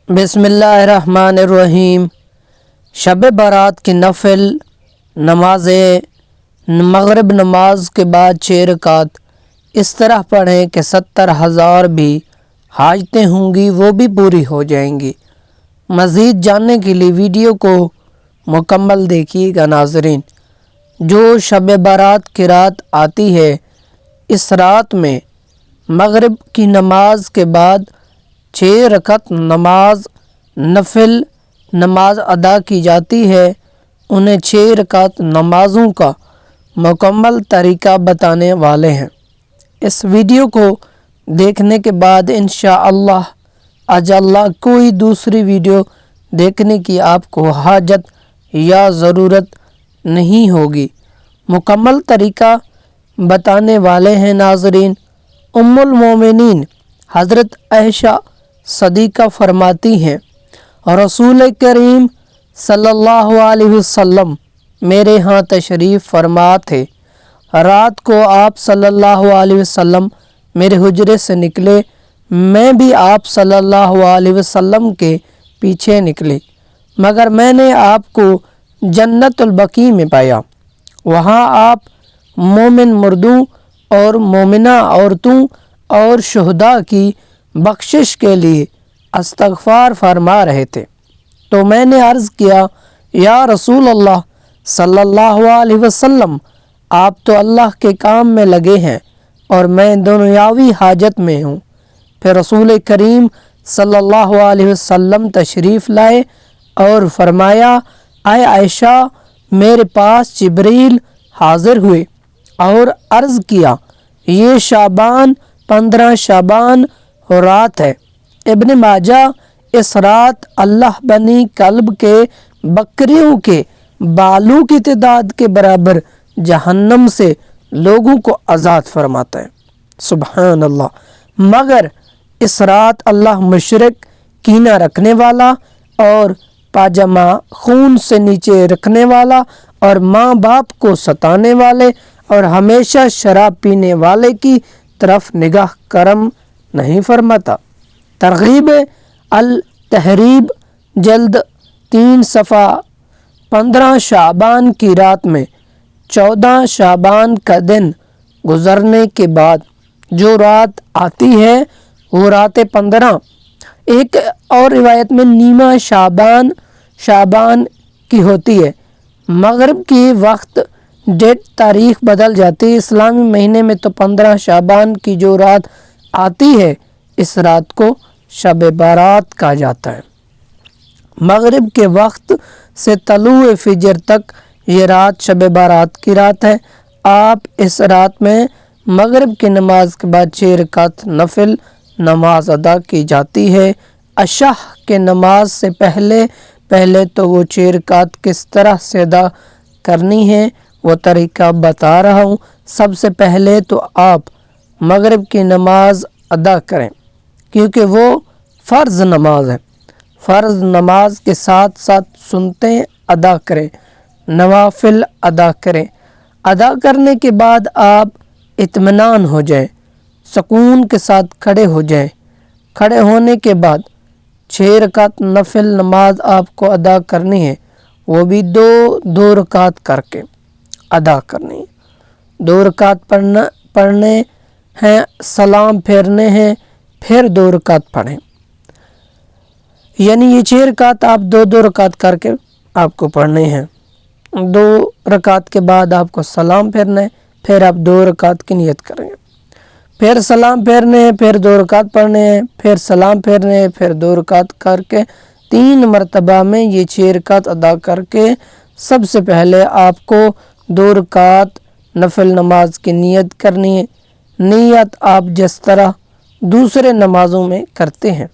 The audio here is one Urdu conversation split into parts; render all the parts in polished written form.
بسم اللہ الرحمن الرحیم۔ شب برات کی نفل نماز مغرب نماز کے بعد 6 رکعت اس طرح پڑھیں کہ 70,000 بھی حاجتیں ہوں گی وہ بھی پوری ہو جائیں گی۔ مزید جاننے کے لیے ویڈیو کو مکمل دیکھیے گا ناظرین۔ جو شب برات کی رات آتی ہے، اس رات میں مغرب کی نماز کے بعد 6 رکعت نماز نفل نماز ادا کی جاتی ہے۔ انہیں 6 رکعت نمازوں کا مکمل طریقہ بتانے والے ہیں۔ اس ویڈیو کو دیکھنے کے بعد انشاءاللہ اجاللہ کوئی دوسری ویڈیو دیکھنے کی آپ کو حاجت یا ضرورت نہیں ہوگی۔ مکمل طریقہ بتانے والے ہیں ناظرین۔ ام المومنین حضرت عائشہ صدیقہ فرماتی ہیں، رسول کریم صلی اللہ علیہ وسلم میرے ہاں تشریف فرما تھے۔ رات کو آپ صلی اللہ علیہ وسلم میرے حجرے سے نکلے، میں بھی آپ صلی اللہ علیہ وسلم کے پیچھے نکلے، مگر میں نے آپ کو جنت البقیع میں پایا۔ وہاں آپ مومن مردوں اور مومنہ عورتوں اور شہداء کی بخشش کے لیے استغفار فرما رہے تھے۔ تو میں نے عرض کیا، یا رسول اللہ صلی اللہ علیہ وسلم، آپ تو اللہ کے کام میں لگے ہیں اور میں دنیاوی حاجت میں ہوں۔ پھر رسول کریم صلی اللہ علیہ وسلم تشریف لائے اور فرمایا، اے عائشہ، میرے پاس جبریل حاضر ہوئے اور عرض کیا، یہ شعبان 15 شعبان رات ہے۔ ابن ماجہ اس رات اللہ بنی کلب کے بکریوں کے بالوں کی تعداد کے برابر جہنم سے لوگوں کو آزاد فرماتا ہے۔ سبحان اللہ۔ مگر اس رات اللہ مشرک، کینہ رکھنے والا اور پاجامہ خون سے نیچے رکھنے والا اور ماں باپ کو ستانے والے اور ہمیشہ شراب پینے والے کی طرف نگاہ کرم نہیں فرماتا۔ ترغیب التحریب جلد 3 صفحہ 15 شعبان کی رات میں 14 شعبان کا دن گزرنے کے بعد جو رات آتی ہے وہ رات 15۔ ایک اور روایت میں نیمہ شعبان کی ہوتی ہے۔ مغرب کی وقت ڈیٹ تاریخ بدل جاتی ہے۔ اسلامی مہینے میں تو 15 شعبان کی جو رات آتی ہے، اس رات کو شب برات کہا جاتا ہے۔ مغرب کے وقت سے طلوع فجر تک یہ رات شب برات کی رات ہے۔ آپ اس رات میں مغرب کی نماز کے بعد 6 رکعت نفل نماز ادا کی جاتی ہے۔ عشاء کے نماز سے پہلے تو وہ 6 رکعت کس طرح سے ادا کرنی ہے وہ طریقہ بتا رہا ہوں۔ سب سے پہلے تو آپ مغرب کی نماز ادا کریں، کیونکہ وہ فرض نماز ہے۔ فرض نماز کے ساتھ ساتھ سنتیں ادا کریں، نوافل ادا کریں۔ ادا کرنے کے بعد آپ اطمینان ہو جائیں، سکون کے ساتھ کھڑے ہو جائیں۔ کھڑے ہونے کے بعد 6 رکعت نفل نماز آپ کو ادا کرنی ہے، وہ بھی دو رکعت کر کے ادا کرنی ہے۔ 2 رکعت پڑھنے ہیں، سلام پھیرنے ہیں، پھر 2 رکعت پڑھیں۔ یعنی یہ 6 رکعت آپ 2 رکعت کر کے آپ کو پڑھنے ہیں۔ 2 رکعت کے بعد آپ کو سلام پھیرنا ہے، پھر آپ 2 رکعت کی نیت کریں گے، پھر سلام پھیرنے ہیں، پھر 2 رکعت پڑھنے ہیں، پھر سلام پھیرنے ہیں، پھر 2 رکعت کر کے 3 مرتبہ میں یہ 6 رکعت ادا کر کے سب سے پہلے آپ کو 2 رکعت نفل نماز کی نیت کرنی ہے۔ نیت آپ جس طرح دوسرے نمازوں میں کرتے ہیں،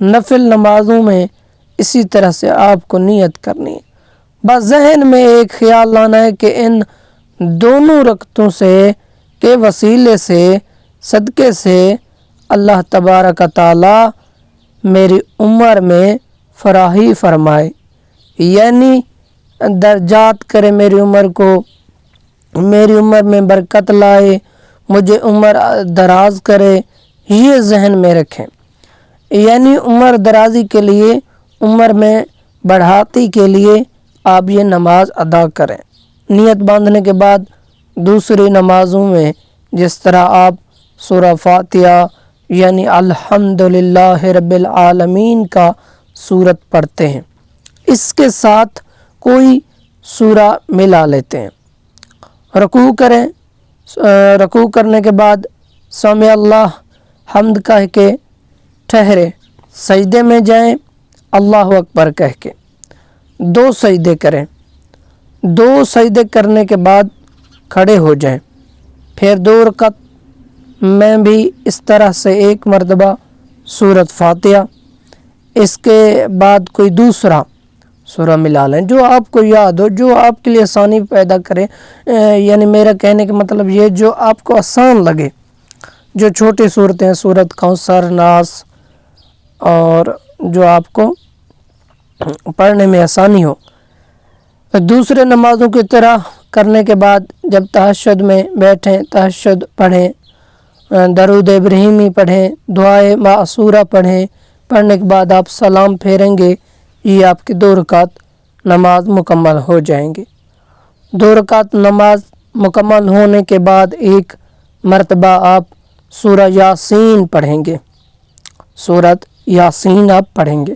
نفل نمازوں میں اسی طرح سے آپ کو نیت کرنی ہے۔ بس ذہن میں ایک خیال لانا ہے کہ ان دونوں رکعتوں کے وسیلے سے، صدقے سے اللہ تبارک تعالی میری عمر میں فراخی فرمائے، یعنی درجات کرے میری عمر کو، میری عمر میں برکت لائے، مجھے عمر دراز کرے، یہ ذہن میں رکھیں۔ یعنی عمر درازی کے لیے، عمر میں بڑھاتی کے لیے آپ یہ نماز ادا کریں۔ نیت باندھنے کے بعد دوسری نمازوں میں جس طرح آپ سورہ فاتحہ یعنی الحمدللہ رب العالمین کا سورت پڑھتے ہیں، اس کے ساتھ کوئی سورہ ملا لیتے ہیں۔ رکوع کریں، رکوع کرنے کے بعد سمع اللہ حمد کہہ کے ٹھہرے، سجدے میں جائیں اللہ اکبر کہہ کے 2 سجدے کریں، 2 سجدے کرنے کے بعد کھڑے ہو جائیں، پھر 2 رکعت میں بھی اس طرح سے 1 مرتبہ سورۃ فاتحہ، اس کے بعد کوئی دوسرا سورہ ملا لیں جو آپ کو یاد ہو، جو آپ کے لیے آسانی پیدا کرے، یعنی میرا کہنے کا مطلب یہ جو آپ کو آسان لگے، جو چھوٹی صورتیں ہیں، سورۃ کوثر، ناس، اور جو آپ کو پڑھنے میں آسانی ہو۔ دوسرے نمازوں کی طرح کرنے کے بعد جب تہجد میں بیٹھیں، تہجد پڑھیں، درود ابراہیمی پڑھیں، دعائے معصورہ پڑھیں، پڑھنے کے بعد آپ سلام پھیریں گے، یہ آپ کی 2 رکعت نماز مکمل ہو جائیں گے۔ 2 رکعت نماز مکمل ہونے کے بعد 1 مرتبہ آپ سورہ یاسین پڑھیں گے، سورۃ یاسین آپ پڑھیں گے۔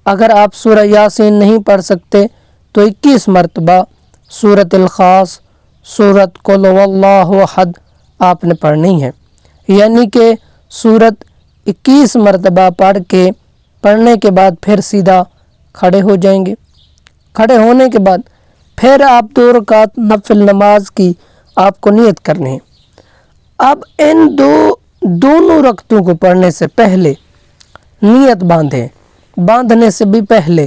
اگر آپ سورہ یاسین نہیں پڑھ سکتے تو 21 مرتبہ سورۃ الاخلاص، سورۃ قل هو اللہ احد آپ نے پڑھنی ہے، یعنی کہ سورت 21 مرتبہ پڑھنے کے بعد پھر سیدھا کھڑے ہو جائیں گے۔ کھڑے ہونے کے بعد پھر آپ 2 رکعت نفل نماز کی آپ کو نیت کرنی ہے۔ اب ان دونوں رکعتوں کو پڑھنے سے پہلے نیت باندھنے سے بھی پہلے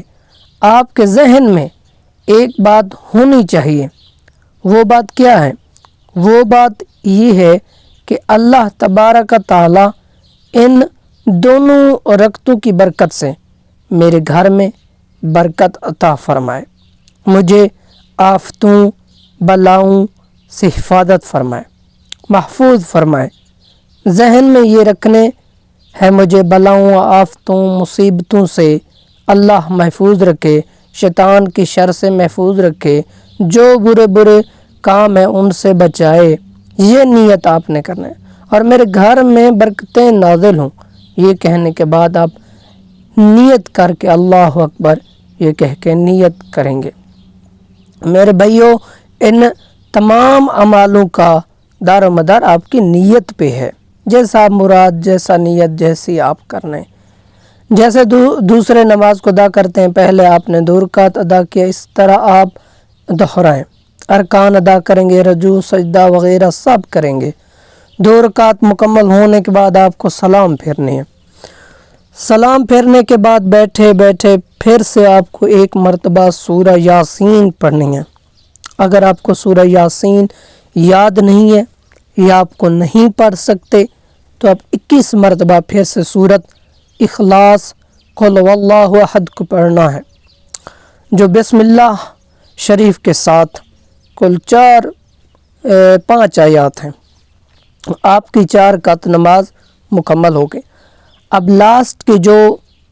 آپ کے ذہن میں ایک بات ہونی چاہیے۔ وہ بات کیا ہے؟ وہ بات یہ ہے کہ اللہ تبارک تعالی ان دونوں رکعتوں کی برکت سے میرے گھر میں برکت عطا فرمائے، مجھے آفتوں بلاؤں سے حفاظت فرمائے، محفوظ فرمائے۔ ذہن میں یہ رکھنے ہے مجھے بلاؤں، آفتوں، مصیبتوں سے اللہ محفوظ رکھے، شیطان کی شر سے محفوظ رکھے، جو برے کام ہیں ان سے بچائے، یہ نیت آپ نے کرنا ہے۔ اور میرے گھر میں برکتیں نازل ہوں، یہ کہنے کے بعد آپ نیت کر کے اللہ اکبر یہ کہہ کے نیت کریں گے۔ میرے بھائیوں، ان تمام اعمالوں کا دار و مدار آپ کی نیت پہ ہے، جیسا مراد، جیسا نیت، جیسی آپ کرنے۔ جیسے دوسرے نماز کو ادا کرتے ہیں، پہلے آپ نے 2 رکعت ادا کیا، اس طرح آپ دہرائیں، ارکان ادا کریں گے، رجوع، سجدہ وغیرہ سب کریں گے۔ 2 رکعت مکمل ہونے کے بعد آپ کو سلام پھیرنی ہے۔ سلام پھیرنے کے بعد بیٹھے پھر سے آپ کو 1 مرتبہ سورہ یاسین پڑھنی ہے۔ اگر آپ کو سورہ یاسین یاد نہیں ہے یا آپ کو نہیں پڑھ سکتے تو آپ 21 مرتبہ پھر سے سورۃ اخلاص، قل هو اللہ احد کو پڑھنا ہے، جو بسم اللہ شریف کے ساتھ کل 5 آیات ہیں۔ آپ کی 4 رکعت نماز مکمل ہو گئی۔ اب لاسٹ کی جو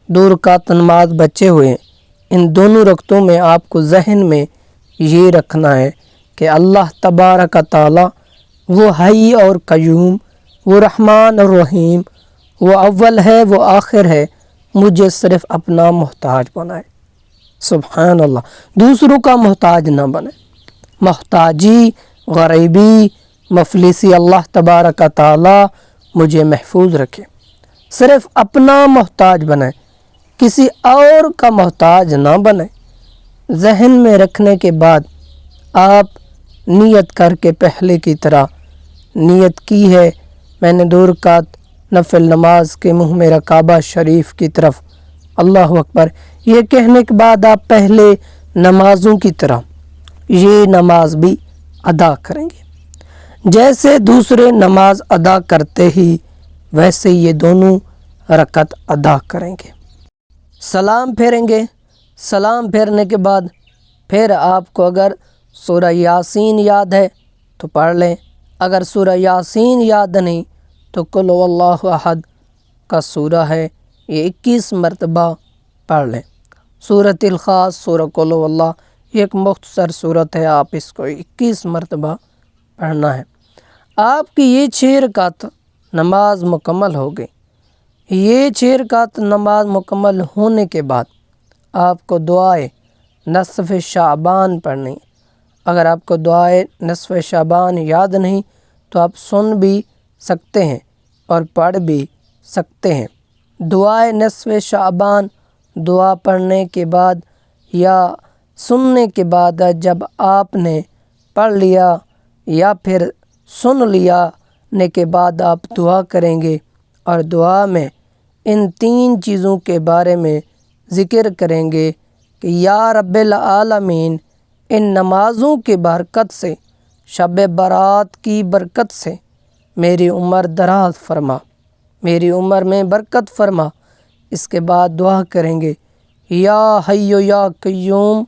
2 رکعت نماز بچے ہوئے ہیں، ان دونوں رکعتوں میں آپ کو ذہن میں یہ رکھنا ہے کہ اللہ تبارک تعالی وہ حی اور قیوم، وہ رحمان اور رحیم، وہ اول ہے، وہ آخر ہے، مجھے صرف اپنا محتاج بنائے۔ سبحان اللہ، دوسروں کا محتاج نہ بنے۔ محتاجی، غریبی، مفلسی اللہ تبارک تعالی مجھے محفوظ رکھے، صرف اپنا محتاج بنائے، کسی اور کا محتاج نہ بنے۔ ذہن میں رکھنے کے بعد آپ نیت کر کے پہلے کی طرح نیت کی ہے، میں نے 2 رکعت نفل نماز کے منہ میرا کعبہ شریف کی طرف، اللہ اکبر یہ کہنے کے بعد آپ پہلے نمازوں کی طرح یہ نماز بھی ادا کریں گے۔ جیسے دوسرے نماز ادا کرتے ہی ویسے یہ دونوں رکعت ادا کریں گے۔ سلام پھیریں گے، سلام پھیرنے کے بعد پھر آپ کو اگر سورہ یاسین یاد ہے تو پڑھ لیں، اگر سورہ یاسین یاد نہیں تو قل هو اللہ احد کا سورہ ہے یہ 21 مرتبہ پڑھ لیں۔ سورۃ الخاص، سورہ قل هو اللہ، یہ ایک مختصر صورت ہے، آپ اس کو 21 مرتبہ پڑھنا ہے۔ آپ کی یہ 6 رکعت نماز مکمل ہو گئی۔ یہ 6 رکعت نماز مکمل ہونے کے بعد آپ کو دعائے نصف شعبان پڑھنی۔ اگر آپ کو دعائے نصف شعبان یاد نہیں تو آپ سن بھی سکتے ہیں اور پڑھ بھی سکتے ہیں۔ دعائے نصف شعبان دعا پڑھنے کے بعد یا سننے کے بعد جب آپ نے پڑھ لیا یا پھر سن لیا نے کے بعد آپ دعا کریں گے، اور دعا میں ان 3 چیزوں کے بارے میں ذکر کریں گے کہ یا رب العالمین، ان نمازوں کی برکت سے، شب برات کی برکت سے میری عمر دراز فرما، میری عمر میں برکت فرما۔ اس کے بعد دعا کریں گے یا حی یا قیوم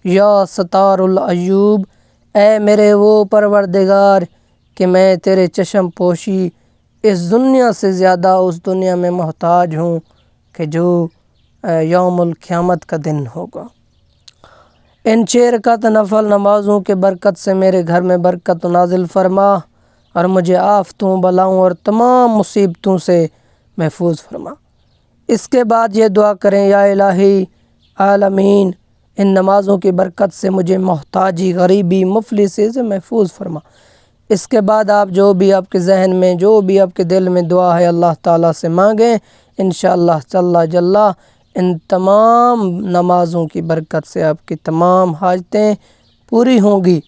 یا ستار العیوب، اے میرے وہ پروردگار کہ میں تیرے چشم پوشی اس دنیا سے زیادہ اس دنیا میں محتاج ہوں کہ جو یوم القیامت کا دن ہوگا۔ ان 6 رکعت نفل نمازوں کے برکت سے میرے گھر میں برکت نازل فرما، اور مجھے آفتوں، بلاؤں اور تمام مصیبتوں سے محفوظ فرما۔ اس کے بعد یہ دعا کریں یا الہی عالمین، ان نمازوں کی برکت سے مجھے محتاجی، غریبی، مفلسی سے محفوظ فرما۔ اس کے بعد آپ جو بھی آپ کے ذہن میں، جو بھی آپ کے دل میں دعا ہے اللہ تعالیٰ سے مانگیں، انشاءاللہ جل جلالہ ان تمام نمازوں کی برکت سے آپ کی تمام حاجتیں پوری ہوں گی،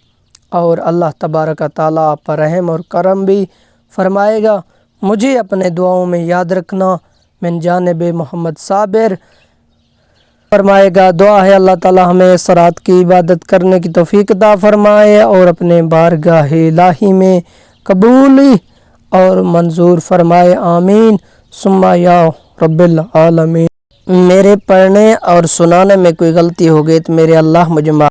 اور اللہ تبارک تعالیٰ آپ پر رحم اور کرم بھی فرمائے گا۔ مجھے اپنے دعاؤں میں یاد رکھنا، من جانب محمد صابر فرمائے گا۔ دعا ہے اللہ تعالیٰ ہمیں اس رات کی عبادت کرنے کی توفیق عطا فرمائے اور اپنے بارگاہ الہی میں قبولی اور منظور فرمائے، آمین ثم یا رب العالمین۔ میرے پڑھنے اور سنانے میں کوئی غلطی ہو گئی تو میرے اللہ مجھے معاف